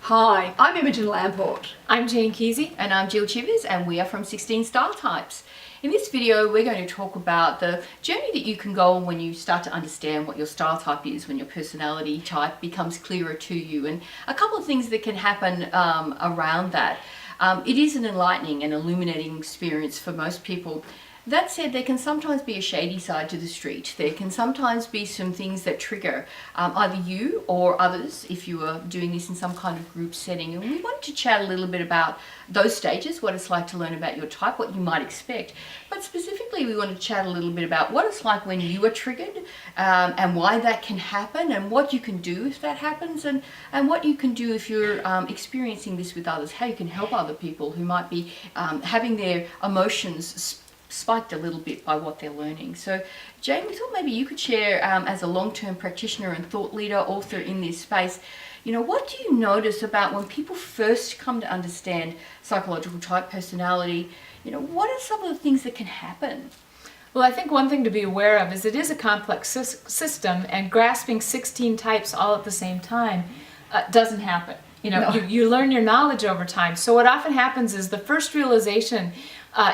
Hi, I'm Imogen Lamport. I'm Jane Kesey. And I'm Jill Chivers, and we are from 16 Style Types. In this video, we're going to talk about the journey that you can go on when you start to understand what your style type is, when your personality type becomes clearer to you, and a couple of things that can happen around that. It is an enlightening and illuminating experience for most people. That said, there can sometimes be a shady side to the street. There can sometimes be some things that trigger either you or others if you are doing this in some kind of group setting. And we wanted to chat a little bit about those stages, what it's like to learn about your type, what you might expect. But specifically, we want to chat a little bit about what it's like when you are triggered and why that can happen and what you can do if that happens and what you can do if you're experiencing this with others, how you can help other people who might be having their emotions spiked a little bit by what they're learning. So Jane, we thought maybe you could share as a long-term practitioner and thought leader, author in this space, you know, what do you notice about when people first come to understand psychological type personality? You know, what are some of the things that can happen? Well, I think one thing to be aware of is it is a complex system, and grasping 16 types all at the same time doesn't happen. You know, you learn your knowledge over time. So what often happens is the first realization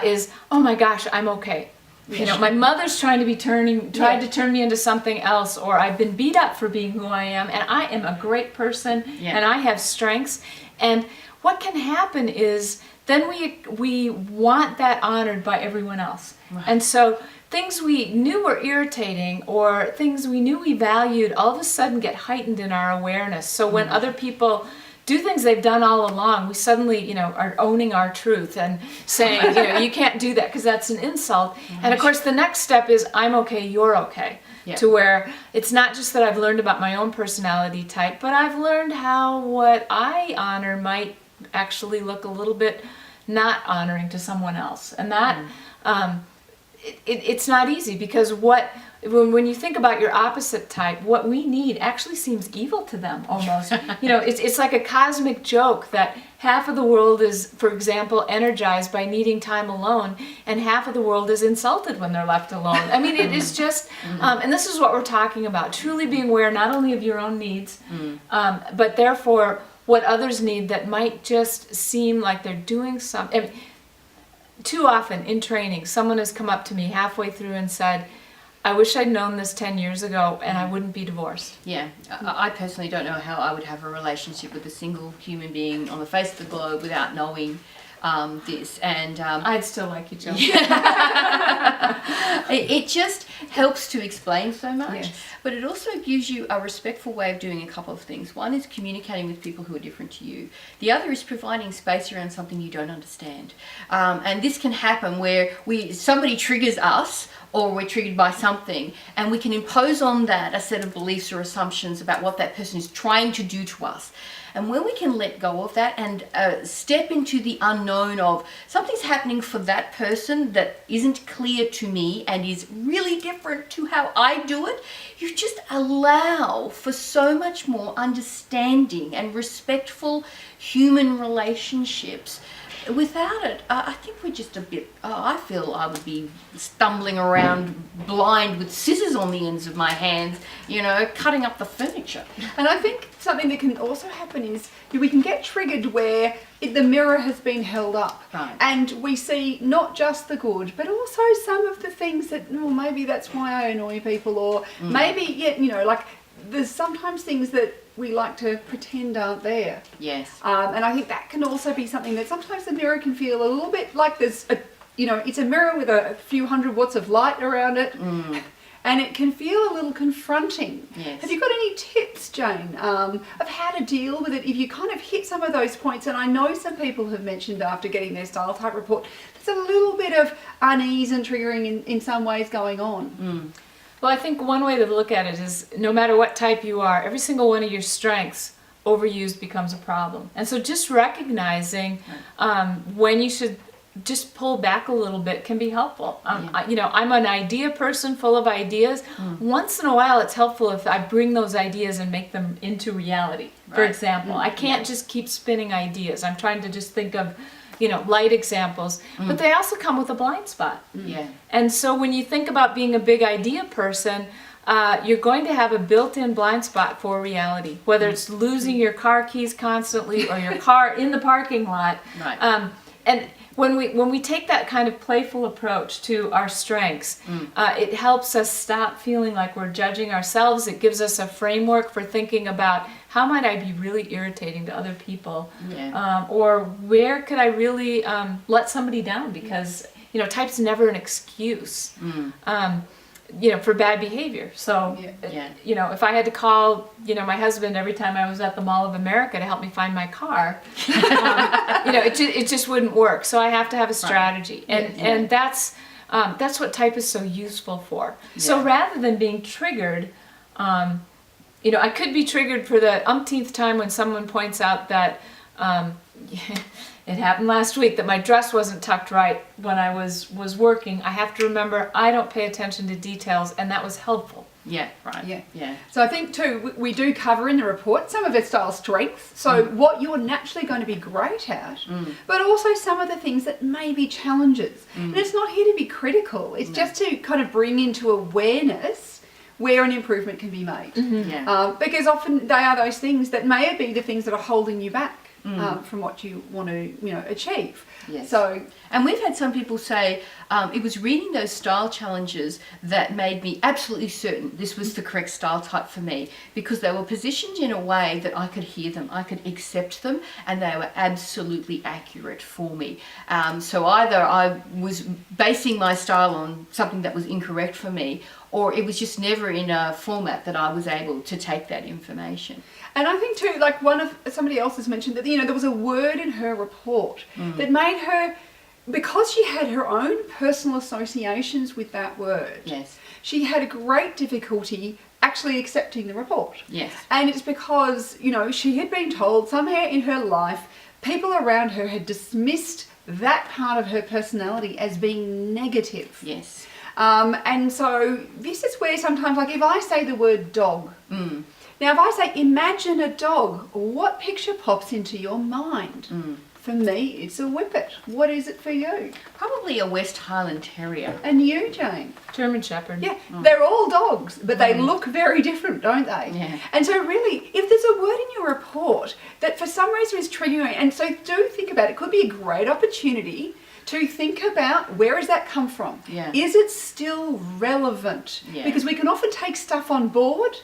is, oh my gosh, I'm okay. You know, my mother's tried to turn me into something else, or I've been beat up for being who I am, and I am a great person, and I have strengths. And what can happen is then we want that honored by everyone else. Right. And so things we knew were irritating or things we knew we valued all of a sudden get heightened in our awareness. So when other people do things they've done all along, we suddenly, you know, are owning our truth and saying, you know, you can't do that because that's an insult. And of course, the next step is I'm okay, you're okay. Yeah. To where it's not just that I've learned about my own personality type, but I've learned how what I honor might actually look a little bit not honoring to someone else. And that, it's not easy because when you think about your opposite type, what we need actually seems evil to them almost. You know, it's like a cosmic joke that half of the world is, for example, energized by needing time alone, and half of the world is insulted when they're left alone. I mean, it is just, and this is what we're talking about, truly being aware not only of your own needs, but therefore what others need that might just seem like they're doing something. Too often in training, someone has come up to me halfway through and said, I wish I'd known this 10 years ago and I wouldn't be divorced. Yeah, I personally don't know how I would have a relationship with a single human being on the face of the globe without knowing this. And I'd still like you, Jill. It just helps to explain so much, yes. But it also gives you a respectful way of doing a couple of things. One is communicating with people who are different to you. The other is providing space around something you don't understand. And this can happen where somebody triggers us, or we're triggered by something, and we can impose on that a set of beliefs or assumptions about what that person is trying to do to us. And when we can let go of that and step into the unknown of something's happening for that person that isn't clear to me and is really different to how I do it, you just allow for so much more understanding and respectful human relationships. Without it, I think we're just a bit, I feel I would be stumbling around blind with scissors on the ends of my hands, you know, cutting up the furniture. And I think something that can also happen is we can get triggered where the mirror has been held up. Right. And we see not just the good, but also some of the things that, well, maybe that's why I annoy people, or maybe, you know, like there's sometimes things that we like to pretend aren't there. Yes. And I think that can also be something that sometimes the mirror can feel a little bit like there's you know, it's a mirror with a few hundred watts of light around it. And it can feel a little confronting. Yes. Have you got any tips, Jane, of how to deal with it if you kind of hit some of those points? And I know some people have mentioned after getting their style type report, there's a little bit of unease and triggering in some ways going on. Well, I think one way to look at it is no matter what type you are, every single one of your strengths overused becomes a problem. And so just recognizing when you should just pull back a little bit can be helpful. You know, I'm an idea person full of ideas. Once in a while, it's helpful if I bring those ideas and make them into reality. Right. For example, I can't just keep spinning ideas. I'm trying to just think of, you know, light examples, but they also come with a blind spot. Yeah. And so when you think about being a big idea person, you're going to have a built-in blind spot for reality, whether it's losing your car keys constantly or your car in the parking lot. Right. And when we take that kind of playful approach to our strengths, it helps us stop feeling like we're judging ourselves. It gives us a framework for thinking about how might I be really irritating to other people, or where could I really let somebody down, because type's never an excuse. For bad behavior. So, if I had to call, my husband every time I was at the Mall of America to help me find my car, it just wouldn't work. So I have to have a strategy, and that's what type is so useful for. Yeah. So rather than being triggered, I could be triggered for the umpteenth time when someone points out that. It happened last week that my dress wasn't tucked right when I was working. I have to remember I don't pay attention to details, and that was helpful. Yeah, right. Yeah. So I think too, we do cover in the report some of our style strengths, so what you're naturally going to be great at, but also some of the things that may be challenges. And it's not here to be critical, it's just to kind of bring into awareness where an improvement can be made. Because often they are those things that may be the things that are holding you back. From what you want to, achieve. Yes. So, and we've had some people say it was reading those style challenges that made me absolutely certain this was the correct style type for me, because they were positioned in a way that I could hear them, I could accept them, and they were absolutely accurate for me. So either I was basing my style on something that was incorrect for me, or it was just never in a format that I was able to take that information. And I think too, like somebody else has mentioned that, there was a word in her report that made her, because she had her own personal associations with that word, she had a great difficulty actually accepting the report. Yes. And it's because, she had been told somewhere in her life, people around her had dismissed that part of her personality as being negative. Yes. And so this is where sometimes, like if I say the word dog, now if I say imagine a dog, what picture pops into your mind? For me, it's a whippet. What is it for you? Probably a West Highland Terrier. And you, Jane? German Shepherd. Yeah, they're all dogs, but they look very different, don't they? Yeah. And so really, if there's a word in your report that for some reason is triggering, and so do think about it, it could be a great opportunity to think about where has that come from? Yeah. Is it still relevant? Yeah. Because we can often take stuff on board,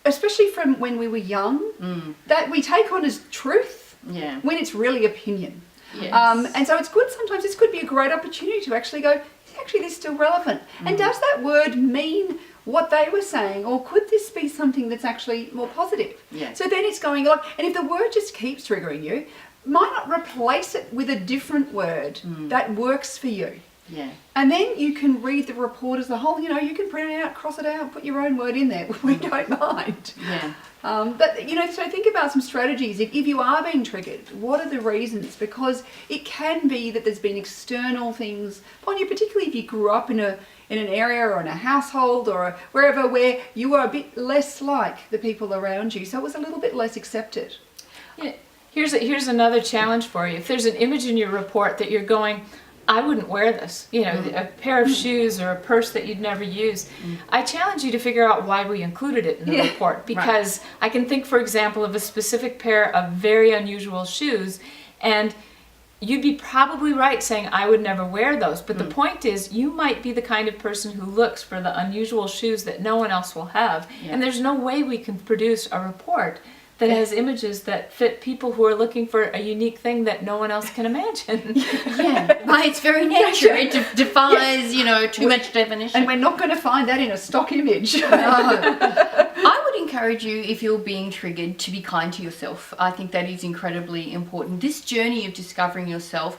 especially from when we were young, that we take on as truth when it's really opinion. Yes. And so it's good, sometimes this could be a great opportunity to actually go, actually this is still relevant. And does that word mean what they were saying, or could this be something that's actually more positive? Yeah. So then it's going on, and if the word just keeps triggering you, why not replace it with a different word that works for you? Yeah. And then you can read the report as a whole. You can print it out, cross it out, put your own word in there. We don't mind. Yeah. But so think about some strategies. If you are being triggered, what are the reasons? Because it can be that there's been external things upon you, particularly if you grew up in an area or in a household or wherever where you were a bit less like the people around you. So it was a little bit less accepted. Yeah. Here's another challenge for you. If there's an image in your report that you're going, I wouldn't wear this, a pair of shoes or a purse that you'd never use. I challenge you to figure out why we included it in the report, because I can think, for example, of a specific pair of very unusual shoes, and you'd be probably right saying I would never wear those, but the point is you might be the kind of person who looks for the unusual shoes that no one else will have, and there's no way we can produce a report that has images that fit people who are looking for a unique thing that no one else can imagine. By its very nature, it defies, too much definition. And we're not going to find that in a stock image. I would encourage you, if you're being triggered, to be kind to yourself. I think that is incredibly important. This journey of discovering yourself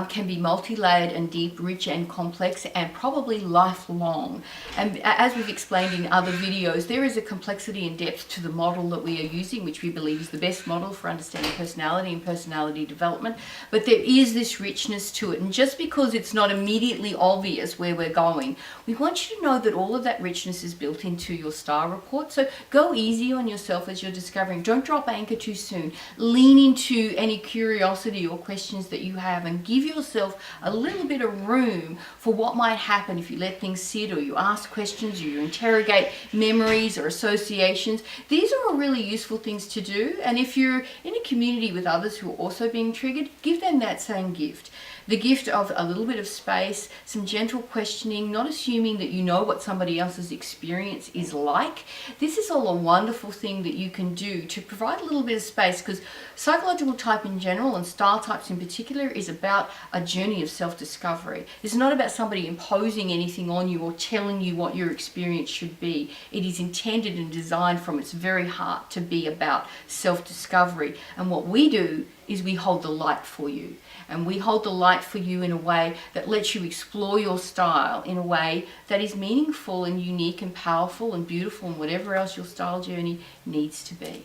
can be multi-layered and deep, rich and complex, and probably lifelong. And as we've explained in other videos, there is a complexity and depth to the model that we are using, which we believe is the best model for understanding personality and personality development. But there is this richness to it. And just because it's not immediately obvious where we're going, we want you to know that all of that richness is built into your star report. So go go easy on yourself as you're discovering. Don't drop anchor too soon. Lean into any curiosity or questions that you have and give yourself a little bit of room for what might happen if you let things sit, or you ask questions, or you interrogate memories or associations. These are all really useful things to do, and if you're in a community with others who are also being triggered, give them that same gift. The gift of a little bit of space, some gentle questioning, not assuming that you know what somebody else's experience is like. This is all a wonderful thing that you can do to provide a little bit of space, because psychological type in general and style types in particular is about a journey of self-discovery. It's not about somebody imposing anything on you or telling you what your experience should be. It is intended and designed from its very heart to be about self-discovery. And what we do is we hold the light for you. And we hold the light for you in a way that lets you explore your style in a way that is meaningful and unique and powerful and beautiful and whatever else your style journey needs to be.